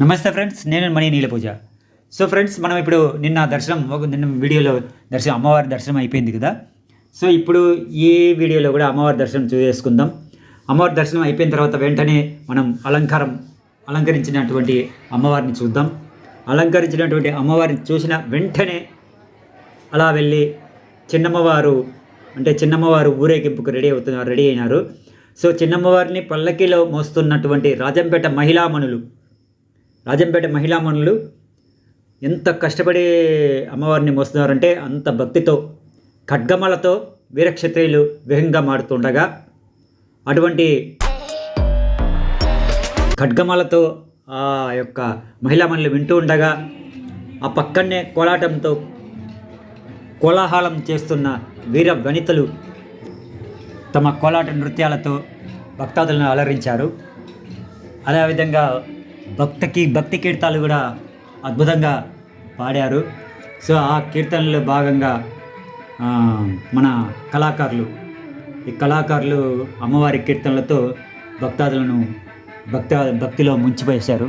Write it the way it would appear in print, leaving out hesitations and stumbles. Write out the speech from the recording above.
నమస్తే ఫ్రెండ్స్, నేను మణి Neelapuja. So friends, మనం ఇప్పుడు నిన్న వీడియోలో అమ్మవారి దర్శనం అయిపోయింది కదా. సో ఇప్పుడు ఈ వీడియోలో కూడా అమ్మవారి దర్శనం చేసుకుందాం. అమ్మవారి దర్శనం అయిపోయిన తర్వాత వెంటనే మనం అలంకరించినటువంటి అమ్మవారిని చూద్దాం. అలంకరించినటువంటి అమ్మవారిని చూసిన వెంటనే అలా వెళ్ళి చిన్నమ్మవారు ఊరేగింపుకు రెడీ అయినారు. సో చిన్నమ్మవారిని పల్లకిలో మోస్తున్నటువంటి రాజంపేట మహిళామణులు ఎంత కష్టపడి అమ్మవారిని మోస్తున్నారంటే అంత భక్తితో, ఖడ్గమాలతో వీరక్షత్రియులు వేగంగా మారుతుండగా, అటువంటి ఖడ్గమాలతో ఆ యొక్క మహిళామణులు వింటూ ఉండగా, ఆ పక్కనే కోలాటంతో కోలాహలం చేస్తున్న వీర వనితలు తమ కోలాట నృత్యాలతో భక్తాదులను అలరించారు. అదేవిధంగా భక్తి కీర్తనలు కూడా అద్భుతంగా పాడారు. సో ఆ కీర్తనలో భాగంగా మన కళాకారులు అమ్మవారి కీర్తనలతో భక్తాదులను భక్తిలో ముంచివేశారు.